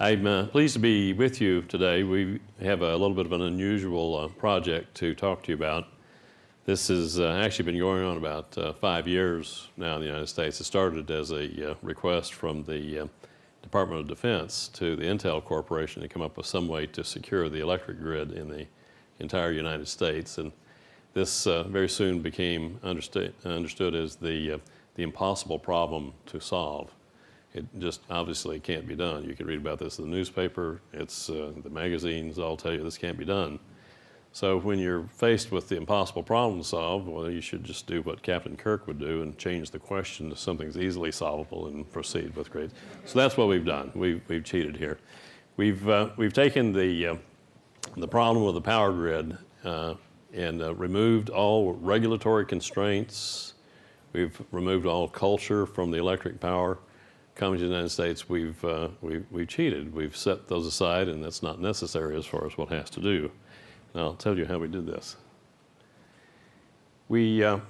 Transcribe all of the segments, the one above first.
I'm pleased to be with you today. We have a little bit of an unusual project to talk to you about. This has actually been going on about 5 years now in the United States. It started as a request from the Department of Defense to the Intel Corporation to come up with some way to secure the electric grid in the entire United States. And this very soon became understood as the impossible problem to solve. It just obviously can't be done. You can read about this in the newspaper. It's the magazines all tell you this can't be done. So when you're faced with the impossible problem to solve, well, you should just do what Captain Kirk would do and change the question to something that's easily solvable and proceed with great. So that's what we've done. We've cheated here. We've taken the problem of the power grid and removed all regulatory constraints. We've removed all culture from the electric power. Coming to the United States, we've cheated. We've set those aside, and that's not necessary as far as what has to do. And I'll tell you how we did this. A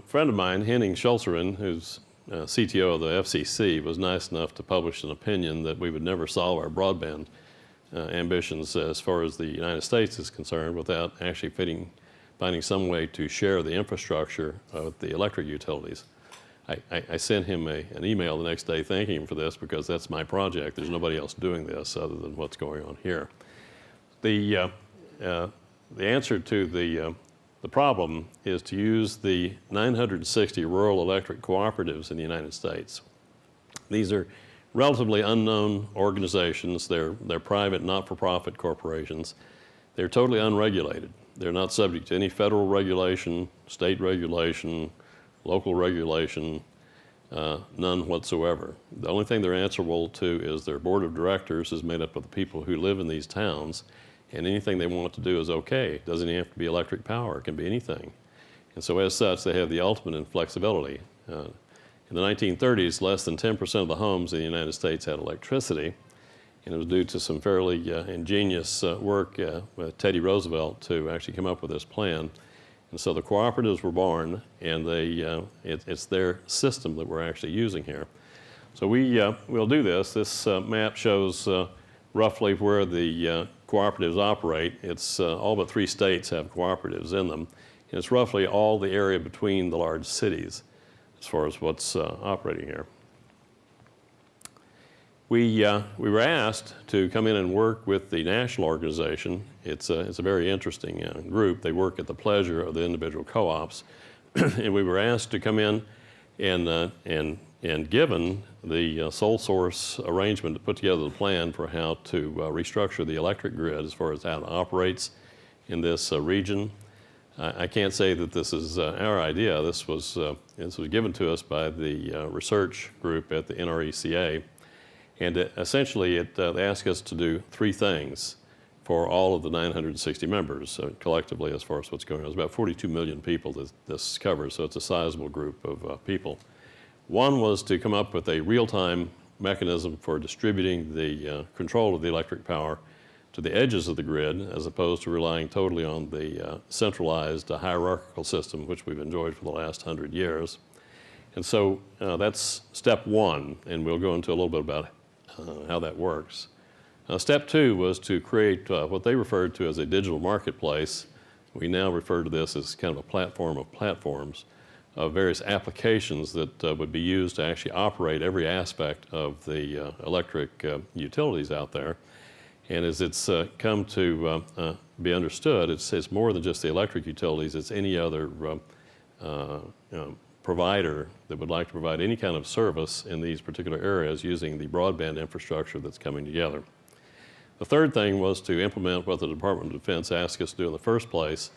friend of mine, Henning Schulzerin, who's CTO of the FCC, was nice enough to publish an opinion that we would never solve our broadband ambitions as far as the United States is concerned without actually finding some way to share the infrastructure of the electric utilities. I sent him an email the next day thanking him for this because that's my project. There's nobody else doing this other than what's going on here. The answer to the problem is to use the 960 rural electric cooperatives in the United States. These are relatively unknown organizations. They're private, not-for-profit corporations. They're totally unregulated. They're not subject to any federal regulation, state regulation, local regulation, none whatsoever. The only thing they're answerable to is their board of directors is made up of the people who live in these towns, and anything they want to do is okay. It doesn't even have to be electric power. It can be anything. And so as such, they have the ultimate in flexibility. In the 1930s, less than 10% of the homes in the United States had electricity, and it was due to some fairly ingenious work with Teddy Roosevelt to actually come up with this plan. And so the cooperatives were born, and it's their system that we're actually using here. So we'll do this. This map shows roughly where the cooperatives operate. It's all but 3 states have cooperatives in them. And it's roughly all the area between the large cities as far as what's operating here. We were asked to come in and work with the national organization. It's a very interesting group. They work at the pleasure of the individual co-ops. And we were asked to come in and given the sole source arrangement to put together the plan for how to restructure the electric grid as far as how it operates in this region. I can't say that this is our idea. This was given to us by the research group at the NRECA. And essentially, they asked us to do 3 things for all of the 960 members collectively as far as what's going on. There's about 42 million people that this covers, so it's a sizable group of people. One was to come up with a real-time mechanism for distributing the control of the electric power to the edges of the grid as opposed to relying totally on the centralized hierarchical system which we've enjoyed for the last 100 years. And so that's step 1, and we'll go into a little bit about how that works. Step 2 was to create what they referred to as a digital marketplace. We now refer to this as kind of a platform of platforms of various applications that would be used to actually operate every aspect of the electric utilities out there. And as it's come to be understood, it's more than just the electric utilities. It's any other provider that would like to provide any kind of service in these particular areas using the broadband infrastructure that's coming together. The third thing was to implement what the Department of Defense asked us to do in the first place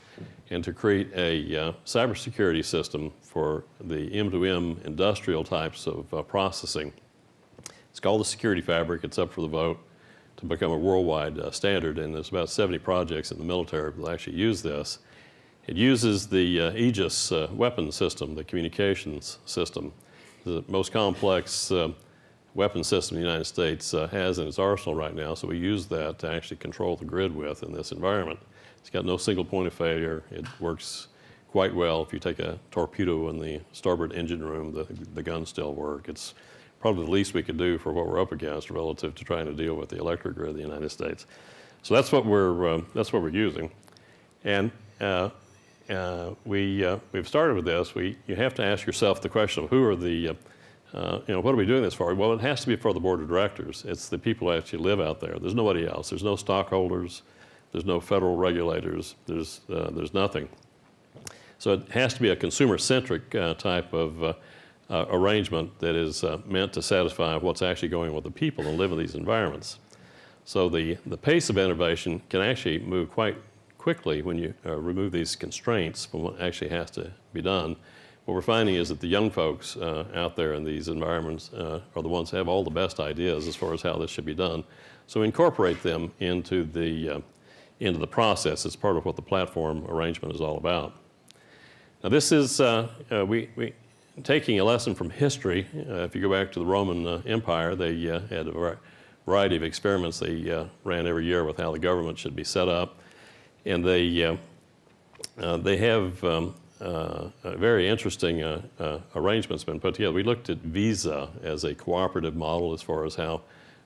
and to create a cybersecurity system for the M2M industrial types of processing. It's called the Security Fabric. It's up for the vote to become a worldwide standard, and there's about 70 projects in the military that will actually use this. It uses the Aegis weapon system, the communications system, the most complex weapon system the United States has in its arsenal right now, so we use that to actually control the grid with in this environment. It's got no single point of failure. It works quite well. If you take a torpedo in the starboard engine room, the guns still work. It's probably the least we could do for what we're up against relative to trying to deal with the electric grid of the United States. So that's what we're using, and we've started with this. You have to ask yourself the question of who are the what are we doing this for? Well, it has to be for the board of directors. It's the people who actually live out there. There's nobody else. There's no stockholders. There's no federal regulators. There's nothing. So it has to be a consumer-centric type of arrangement that is meant to satisfy what's actually going on with the people and live in these environments. So the pace of innovation can actually move quite quickly when you remove these constraints from what actually has to be done. What we're finding is that the young folks out there in these environments are the ones who have all the best ideas as far as how this should be done. So incorporate them into the process. It's part of what the platform arrangement is all about. Now this is, taking a lesson from history. If you go back to the Roman Empire, they had a variety of experiments they ran every year with how the government should be set up. And they have a very interesting arrangements been put together. We looked at Visa as a cooperative model as far as how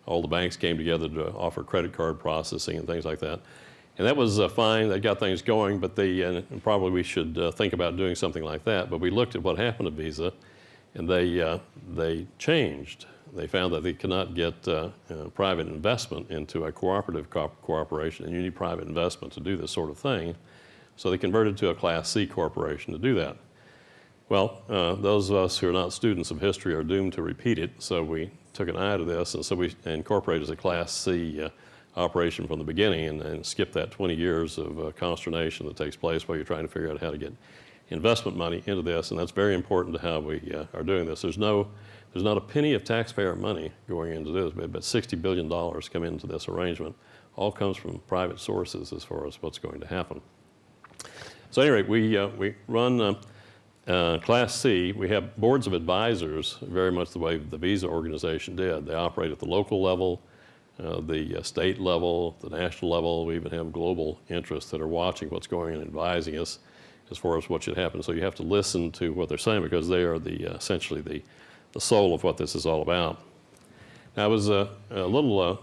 all the banks came together to offer credit card processing and things like that. And that was fine. That got things going, but probably we should think about doing something like that. But we looked at what happened to Visa, and they changed. They found that they could not get private investment into a cooperative cooperation, and you need private investment to do this sort of thing. So they converted to a Class C corporation to do that. Well, those of us who are not students of history are doomed to repeat it, so we took an eye to this, and so we incorporated as a Class C operation from the beginning and skipped that 20 years of consternation that takes place while you're trying to figure out how to get investment money into this, and that's very important to how we are doing this. There's not a penny of taxpayer money going into this, but $60 billion come into this arrangement. All comes from private sources as far as what's going to happen. So at any rate, we run Class C. We have boards of advisors, very much the way the Visa organization did. They operate at the local level, the state level, the national level. We even have global interests that are watching what's going on and advising us as far as what should happen. So you have to listen to what they're saying because they are essentially the soul of what this is all about. Now, I was a little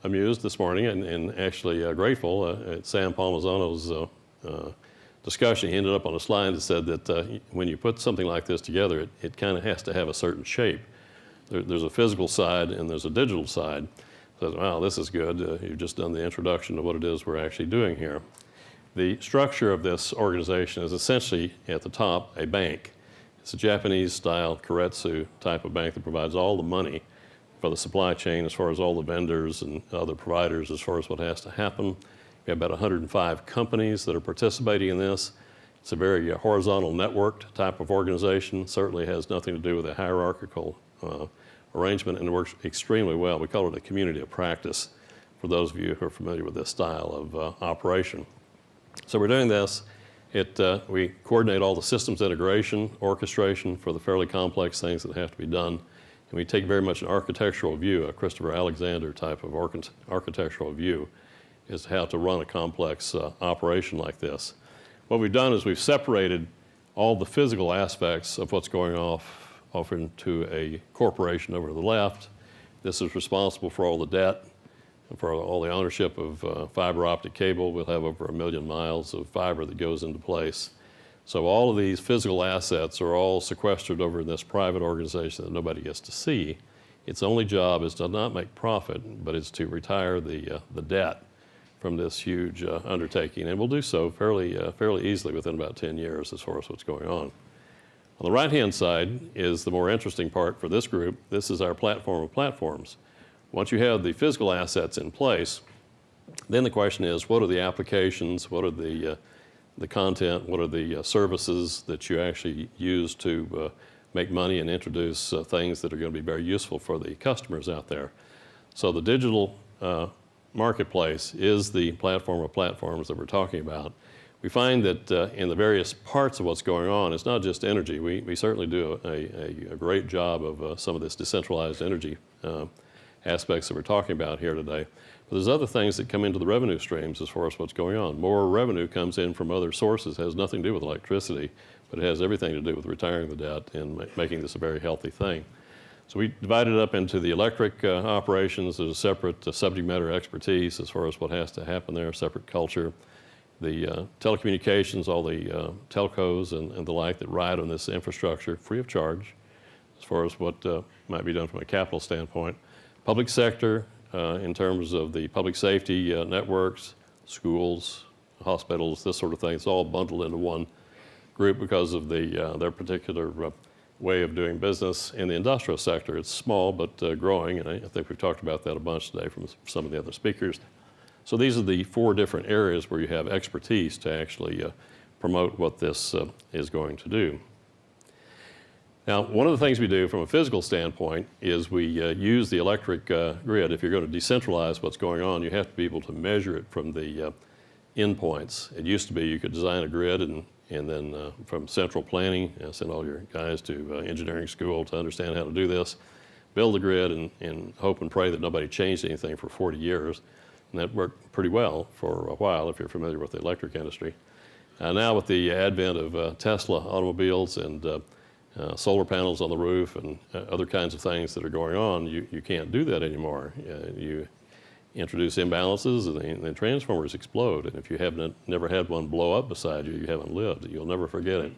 amused this morning and actually grateful at Sam Palmisano's discussion. He ended up on a slide that said that when you put something like this together, it kind of has to have a certain shape. There's a physical side and there's a digital side. So, wow, this is good. You've just done the introduction to what it is we're actually doing here. The structure of this organization is essentially, at the top, a bank. It's a Japanese-style keiretsu type of bank that provides all the money for the supply chain as far as all the vendors and other providers as far as what has to happen. We have about 105 companies that are participating in this. It's a very horizontal networked type of organization. Certainly has nothing to do with a hierarchical arrangement, and it works extremely well. We call it a community of practice for those of you who are familiar with this style of operation. So we're doing this. We coordinate all the systems integration, orchestration for the fairly complex things that have to be done. And we take very much an architectural view, a Christopher Alexander type of architectural view as to how to run a complex operation like this. What we've done is we've separated all the physical aspects of what's going off into a corporation over to the left. This is responsible for all the debt, and for all the ownership of fiber optic cable. We'll have over 1 million miles of fiber that goes into place. So all of these physical assets are all sequestered over in this private organization that nobody gets to see. Its only job is to not make profit, but it's to retire the debt from this huge undertaking, and we'll do so fairly easily within about 10 years as far as what's going on. On the right-hand side is the more interesting part for this group. This is our platform of platforms. Once you have the physical assets in place, then the question is, what are the applications, what are the content, what are the services that you actually use to make money and introduce things that are going to be very useful for the customers out there. So the digital marketplace is the platform of platforms that we're talking about. We find that in the various parts of what's going on, it's not just energy. We certainly do a great job of some of this decentralized energy aspects that we're talking about here today. But there's other things that come into the revenue streams as far as what's going on. More revenue comes in from other sources. It has nothing to do with electricity, but it has everything to do with retiring the debt and making this a very healthy thing. So we divided it up into the electric operations. There's a separate subject matter expertise as far as what has to happen there, separate culture. The telecommunications, all the telcos and the like that ride on this infrastructure free of charge as far as what might be done from a capital standpoint. Public sector in terms of the public safety networks, schools, hospitals, this sort of thing. It's all bundled into one group because of their particular way of doing business. In the industrial sector, it's small but growing, and I think we've talked about that a bunch today from some of the other speakers. So these are the 4 different areas where you have expertise to actually promote what this is going to do. Now, one of the things we do from a physical standpoint is we use the electric grid. If you're going to decentralize what's going on, you have to be able to measure it from the endpoints. It used to be you could design a grid and then from central planning, send all your guys to engineering school to understand how to do this, build the grid and hope and pray that nobody changed anything for 40 years. And that worked pretty well for a while if you're familiar with the electric industry. Now with the advent of Tesla automobiles and solar panels on the roof and other kinds of things that are going on, you can't do that anymore. You introduce imbalances and the transformers explode. And if you haven't never had one blow up beside you, you haven't lived. You'll never forget it.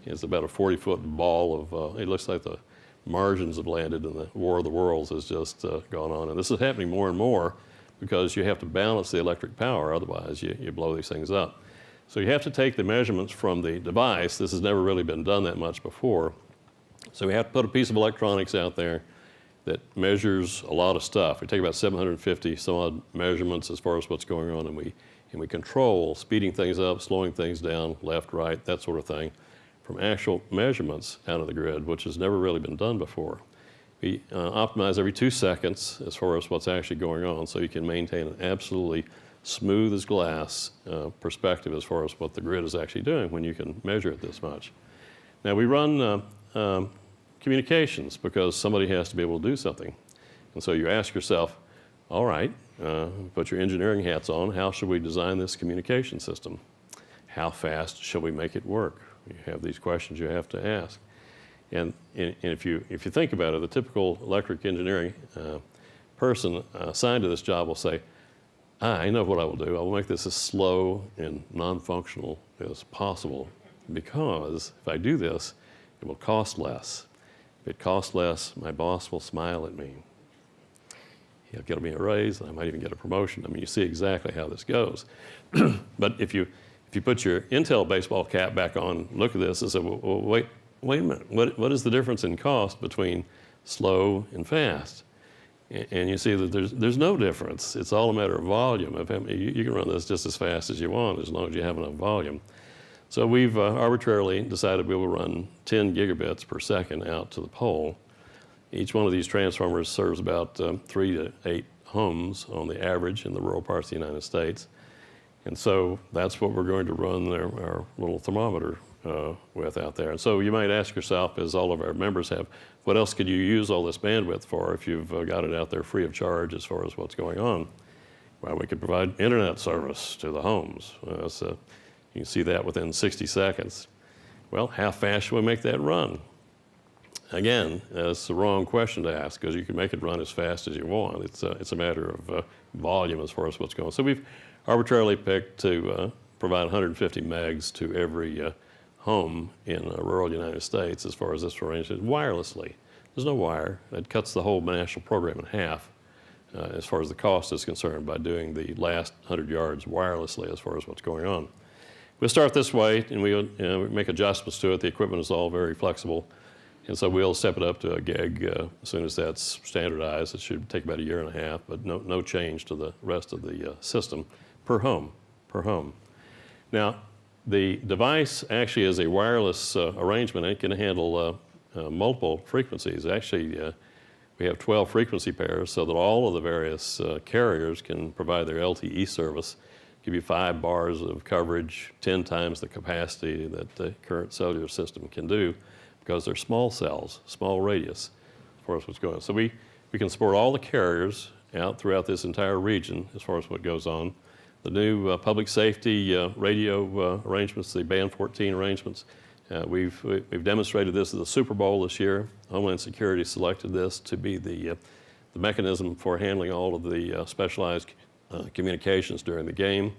It's about a 40-foot ball of, it looks like the Martians have landed and the War of the Worlds has just gone on. And this is happening more and more because you have to balance the electric power, otherwise you blow these things up. So you have to take the measurements from the device. This has never really been done that much before. So we have to put a piece of electronics out there that measures a lot of stuff. We take about 750 some odd measurements as far as what's going on, and we control speeding things up, slowing things down, left, right, that sort of thing, from actual measurements out of the grid, which has never really been done before. We optimize every 2 seconds as far as what's actually going on, so you can maintain an absolutely smooth as glass perspective as far as what the grid is actually doing when you can measure it this much. Now we run communications because somebody has to be able to do something. And so you ask yourself, all right, put your engineering hats on, how should we design this communication system? How fast shall we make it work? You have these questions you have to ask. And if you think about it, the typical electric engineering person assigned to this job will say, I know what I will do. I will make this as slow and non-functional as possible because if I do this, it will cost less. If it costs less, my boss will smile at me. He'll get me a raise, and I might even get a promotion. I mean, you see exactly how this goes. But if you put your Intel baseball cap back on, look at this and say, well, wait a minute. What is the difference in cost between slow and fast? And you see that there's no difference. It's all a matter of volume. You can run this just as fast as you want as long as you have enough volume. So we've arbitrarily decided we will run 10 gigabits per second out to the pole. Each one of these transformers serves about 3 to 8 homes on the average in the rural parts of the United States. And so that's what we're going to run our little thermometer with out there. And so you might ask yourself, as all of our members have, what else could you use all this bandwidth for if you've got it out there free of charge as far as what's going on? Well, we could provide internet service to the homes. So you can see that within 60 seconds. Well, how fast should we make that run? Again, that's the wrong question to ask because you can make it run as fast as you want. It's a matter of volume as far as what's going on. So we've arbitrarily picked to provide 150 megs to every home in rural United States as far as this arrangement wirelessly. There's no wire. It cuts the whole national program in half as far as the cost is concerned by doing the last 100 yards wirelessly as far as what's going on. We'll start this way and we make adjustments to it. The equipment is all very flexible. And so we'll step it up to a gig as soon as that's standardized. It should take about a year and a half, but no change to the rest of the system per home. Now, the device actually is a wireless arrangement. It can handle multiple frequencies. Actually, we have 12 frequency pairs so that all of the various carriers can provide their LTE service, give you 5 bars of coverage, 10 times the capacity that the current cellular system can do because they're small cells, small radius as far as what's going on. So we can support all the carriers out throughout this entire region as far as what goes on. The new public safety radio arrangements, the band 14 arrangements, We've demonstrated this at the Super Bowl this year. Homeland Security selected this to be the mechanism for handling all of the specialized communications during the game.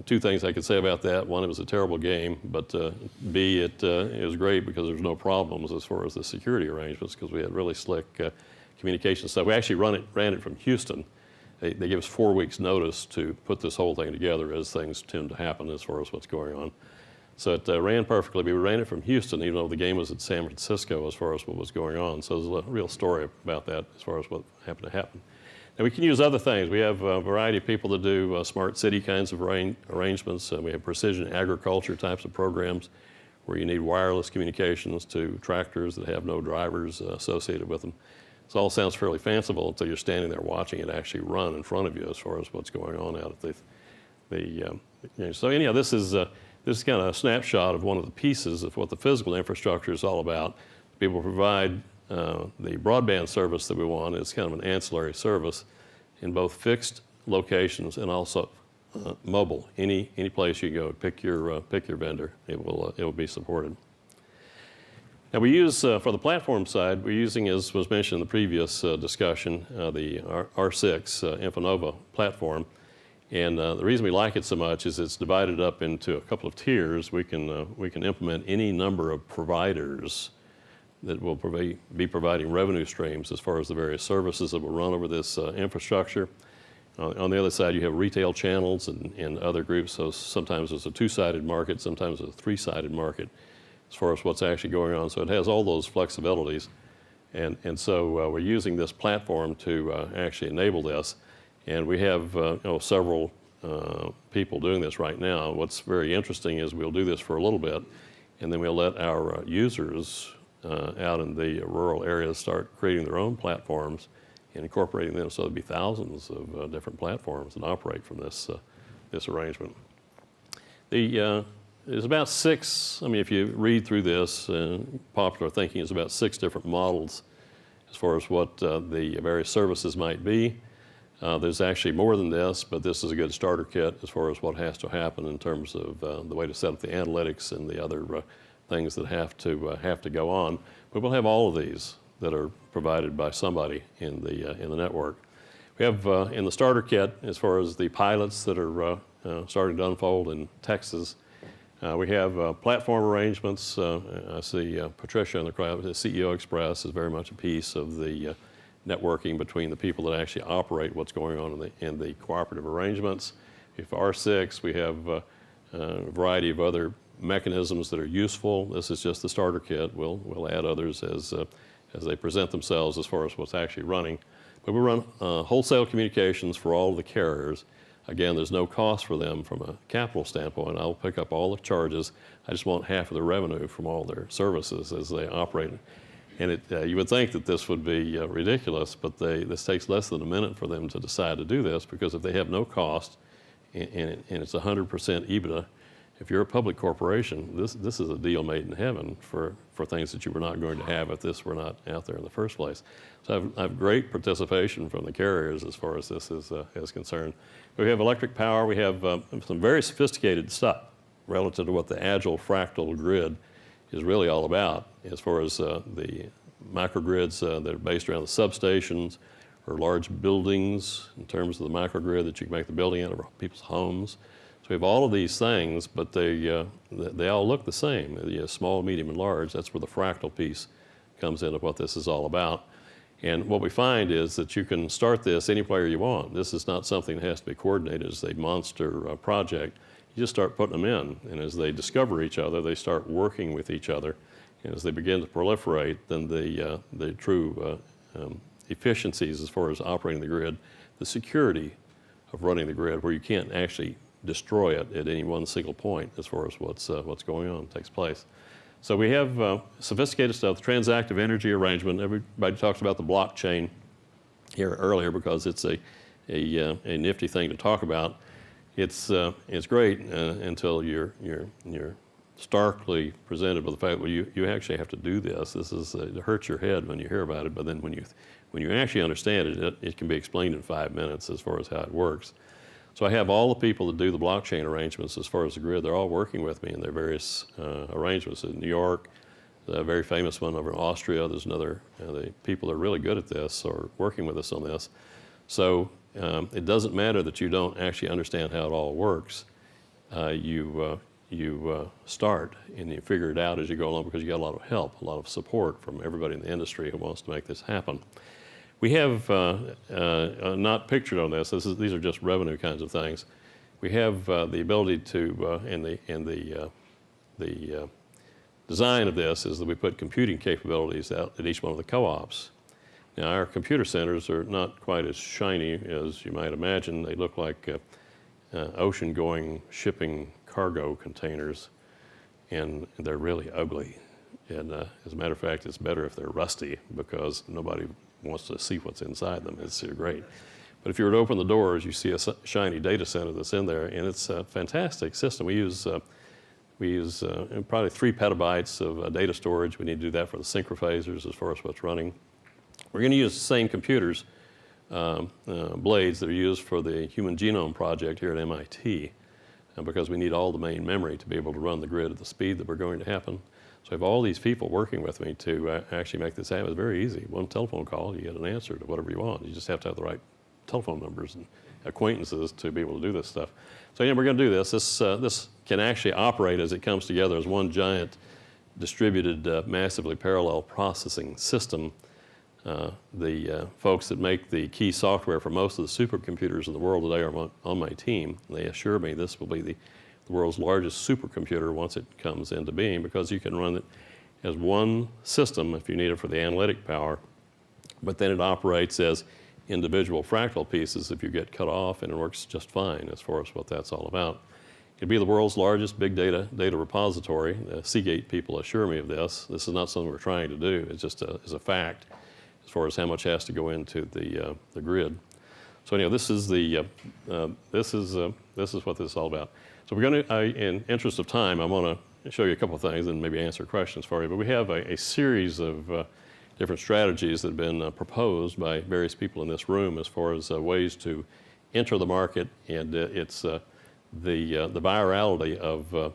Two things I could say about that. One, it was a terrible game, but B, it was great because there's no problems as far as the security arrangements because we had really slick communication stuff. We actually ran it from Houston. They gave us 4 weeks notice to put this whole thing together as things tend to happen as far as what's going on. So it ran perfectly. We ran it from Houston even though the game was at San Francisco as far as what was going on. So there's a real story about that as far as what happened to happen. And we can use other things. We have a variety of people that do smart city kinds of arrangements. We have precision agriculture types of programs where you need wireless communications to tractors that have no drivers associated with them. This all sounds fairly fanciful until you're standing there watching it actually run in front of you as far as what's going on out at so anyhow, this is kind of a snapshot of one of the pieces of what the physical infrastructure is all about. People provide the broadband service that we want. It's kind of an ancillary service in both fixed locations and also mobile. Any place you go, pick your vendor. It will be supported. Now we use, for the platform side, we're using, as was mentioned in the previous discussion, the R6 Infinova platform. And the reason we like it so much is it's divided up into a couple of tiers. We can implement any number of providers that will be providing revenue streams as far as the various services that will run over this infrastructure. On the other side, you have retail channels and other groups. So sometimes it's a two-sided market, sometimes it's a three-sided market as far as what's actually going on. So it has all those flexibilities. And so we're using this platform to actually enable this. And we have several people doing this right now. What's very interesting is we'll do this for a little bit, and then we'll let our users out in the rural areas start creating their own platforms and incorporating them. So there'll be thousands of different platforms that operate from this arrangement. There's about 6, if you read through this, popular thinking is about 6 different models as far as what the various services might be. There's actually more than this, but this is a good starter kit as far as what has to happen in terms of the way to set up the analytics and the other things that have to go on. But we'll have all of these that are provided by somebody in the network. We have in the starter kit, as far as the pilots that are starting to unfold in Texas, we have platform arrangements. I see Patricia in the crowd. The CEO Express is very much a piece of the networking between the people that actually operate what's going on in the cooperative arrangements. If R6, we have a variety of other mechanisms that are useful. This is just the starter kit. We'll add others as they present themselves as far as what's actually running. But we run wholesale communications for all of the carriers. Again, there's no cost for them from a capital standpoint. I'll pick up all the charges. I just want half of the revenue from all their services as they operate. And you would think that this would be ridiculous, but this takes less than a minute for them to decide to do this, because if they have no cost and it's 100% EBITDA, if you're a public corporation, this is a deal made in heaven for things that you were not going to have if this were not out there in the first place. So I have great participation from the carriers as far as this is concerned. We have electric power. We have some very sophisticated stuff relative to what the Agile Fractal grid is really all about, as far as the microgrids that are based around the substations or large buildings in terms of the microgrid that you can make the building out of people's homes. So we have all of these things, but they all look the same, small, medium, and large. That's where the fractal piece comes into what this is all about. And what we find is that you can start this any player you want. This is not something that has to be coordinated as a monster project. You just start putting them in, and as they discover each other, they start working with each other. And as they begin to proliferate, then the true efficiencies as far as operating the grid, the security of running the grid, where you can't actually destroy it at any one single point as far as what's going on takes place. So we have sophisticated stuff, the transactive energy arrangement. Everybody talks about the blockchain here earlier because it's a nifty thing to talk about. It's great until you're starkly presented with the fact, well, you actually have to do this. This is it hurts your head when you hear about it, but then when you actually understand it, it can be explained in 5 minutes as far as how it works. So I have all the people that do the blockchain arrangements as far as the grid. They're all working with me in their various arrangements. In New York, the very famous one over in Austria, there's another, the people that are really good at this are working with us on this. So it doesn't matter that you don't actually understand how it all works. You start and you figure it out as you go along because you got a lot of help, a lot of support from everybody in the industry who wants to make this happen. We have, not pictured on this, these are just revenue kinds of things. We have the ability to, in the design of this is that we put computing capabilities out at each one of the co-ops. Now our computer centers are not quite as shiny as you might imagine. They look like ocean-going shipping cargo containers, and they're really ugly. And as a matter of fact, it's better if they're rusty because nobody wants to see what's inside them. It's great. But if you were to open the doors, you see a shiny data center that's in there, and it's a fantastic system. We use probably 3 petabytes of data storage. We need to do that for the synchrophasers as far as what's running. We're going to use the same computers, blades that are used for the Human Genome Project here at MIT, because we need all the main memory to be able to run the grid at the speed that we're going to happen. So I have all these people working with me to actually make this happen. It's very easy. One telephone call, you get an answer to whatever you want. You just have to have the right telephone numbers and acquaintances to be able to do this stuff. So yeah, we're going to do this. This can actually operate as it comes together as one giant distributed, massively parallel processing system. The folks that make the key software for most of the supercomputers in the world today are on my team. They assure me this will be the world's largest supercomputer once it comes into being, because you can run it as one system if you need it for the analytic power, but then it operates as individual fractal pieces if you get cut off, and it works just fine as far as what that's all about. It'd be the world's largest big data repository. The Seagate people assure me of this. This is not something we're trying to do. It's just is a fact as far as how much has to go into the grid. So anyhow, this is what this is all about. So we're going to, in interest of time, I want to show you a couple of things and maybe answer questions for you. But we have a series of different strategies that have been proposed by various people in this room as far as ways to enter the market, and it's the virality of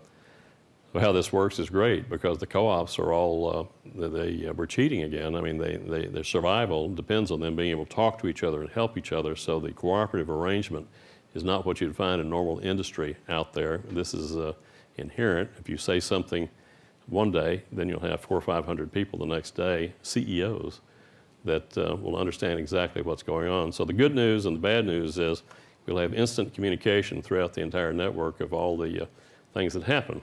how this works is great, because the co-ops are all we're cheating again. I mean, their survival depends on them being able to talk to each other and help each other. So the cooperative arrangement is not what you'd find in normal industry out there. This is inherent. If you say something one day, then you'll have 400 or 500 people the next day, CEOs, that will understand exactly what's going on. So the good news and the bad news is we'll have instant communication throughout the entire network of all the things that happen.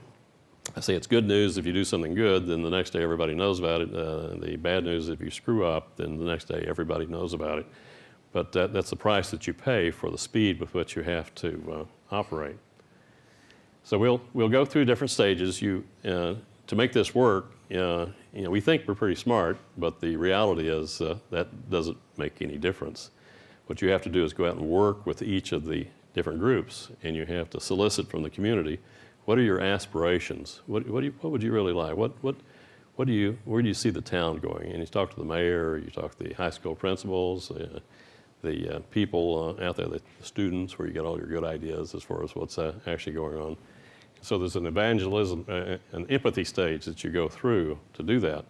I say it's good news if you do something good, then the next day everybody knows about it. The bad news, if you screw up, then the next day everybody knows about it. But that's the price that you pay for the speed with which you have to operate. So we'll go through different stages. To make this work, we think we're pretty smart, but the reality is that doesn't make any difference. What you have to do is go out and work with each of the different groups, and you have to solicit from the community. What are your aspirations? What would you really like? Where do you see the town going? And you talk to the mayor, you talk to the high school principals, the people out there, the students, where you get all your good ideas as far as what's actually going on. So there's an evangelism, an empathy stage that you go through to do that.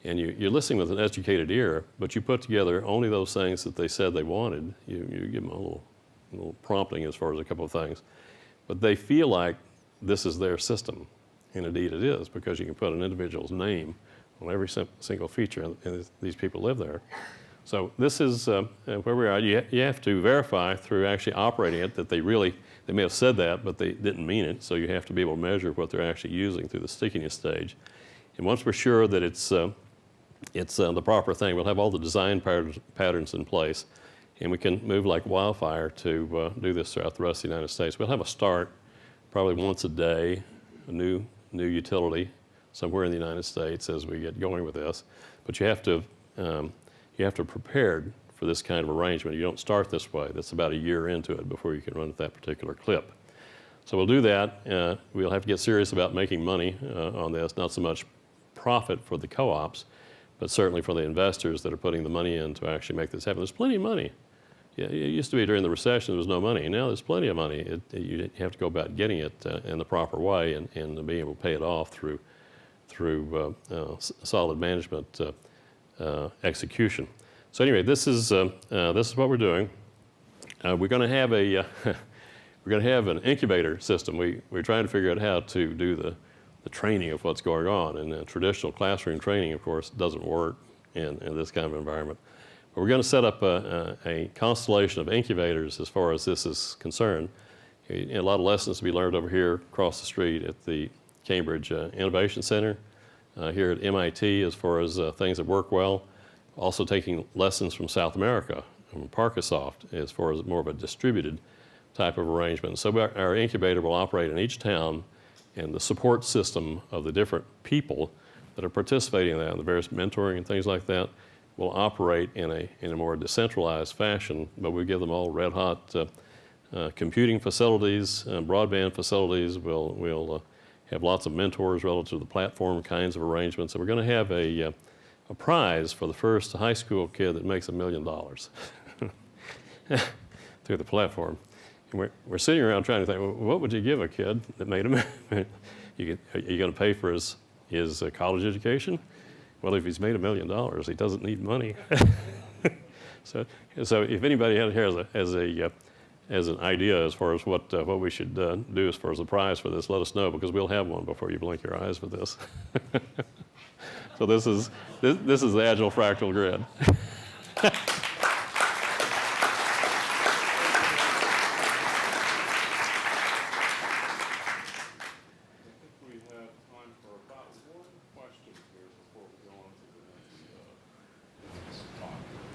And you're listening with an educated ear, but you put together only those things that they said they wanted. You give them a little prompting as far as a couple of things. But they feel like this is their system. And indeed it is, because you can put an individual's name on every single feature, and these people live there. So this is where we are. You have to verify through actually operating it that they may have said that, but they didn't mean it. So you have to be able to measure what they're actually using through the stickiness stage. And once we're sure that it's the proper thing, we'll have all the design patterns in place, and we can move like wildfire to do this throughout the rest of the United States. We'll have a start probably once a day, a new utility somewhere in the United States as we get going with this. But you have to prepare for this kind of arrangement. You don't start this way. That's about a year into it before you can run at that particular clip. So we'll do that. We'll have to get serious about making money on this, not so much profit for the co-ops, but certainly for the investors that are putting the money in to actually make this happen. There's plenty of money Yeah, it used to be during the recession there was no money. Now there's plenty of money. You have to go about getting it in the proper way and being able to pay it off through solid management execution. So anyway, this is what we're doing. We're going to have a we're going to have an incubator system. We're trying to figure out how to do the training of what's going on. And traditional classroom training, of course, doesn't work in this kind of environment. But we're going to set up a constellation of incubators as far as this is concerned. A lot of lessons to be learned over here across the street at the Cambridge Innovation Center, here at MIT as far as things that work well. Also taking lessons from South America, from Parkasoft, as far as more of a distributed type of arrangement. So our incubator will operate in each town, and the support system of the different people that are participating in that, and the various mentoring and things like that, will operate in a more decentralized fashion, but we give them all red hot computing facilities, broadband facilities. We'll have lots of mentors relative to the platform kinds of arrangements. And we're going to have a prize for the first high school kid that makes $1 million through the platform. And we're sitting around trying to think, well, what would you give a kid that made $1 million? Are you going to pay for his college education? Well, if he's made $1 million, he doesn't need money. So if anybody out here has an idea as far as what we should do as far as the prize for this, let us know, because we'll have one before you blink your eyes with this. So this is the Agile Fractal Grid.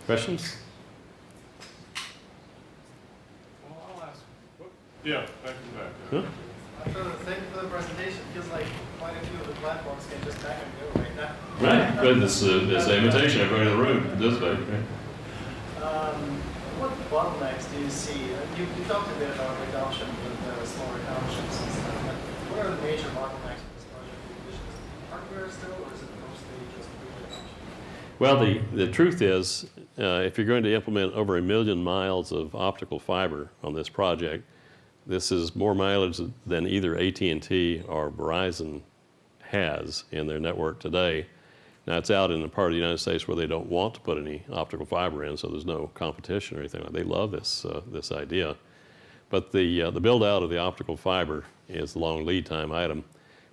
Questions? Well, I'll ask. Yeah, back to back. Huh? Thank you for the presentation. Feels like quite a few of the platforms can just back and go right now. Right. Good. This is the invitation. Everybody in the room participate. What bottlenecks do you see? You talked a bit about adoption with smaller townships and stuff. But what are the major bottlenecks for this project? Is it hardware still, or is it mostly just adoption? Well, the truth is, if you're going to implement over 1 million miles of optical fiber on this project, this is more mileage than either AT&T or Verizon has in their network today. Now, it's out in a part of the United States where they don't want to put any optical fiber in, so there's no competition or anything like that. They love this idea. But the build-out of the optical fiber is the long lead time item.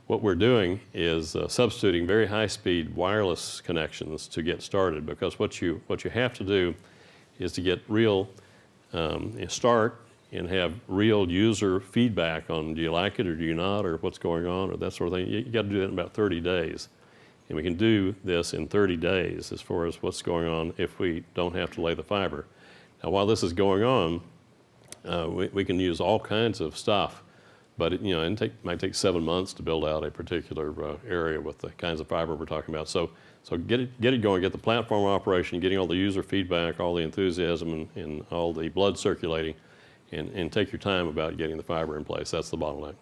What we're doing is substituting very high-speed wireless connections to get started, because what you have to do is to get real start and have real user feedback on do you like it or do you not, or what's going on, or that sort of thing. You got to do that in about 30 days. And we can do this in 30 days as far as what's going on if we don't have to lay the fiber. Now, while this is going on, we can use all kinds of stuff, but it might take 7 months to build out a particular area with the kinds of fiber we're talking about. So get it going, get the platform operation, getting all the user feedback, all the enthusiasm, and all the blood circulating, and take your time about getting the fiber in place. That's the bottleneck.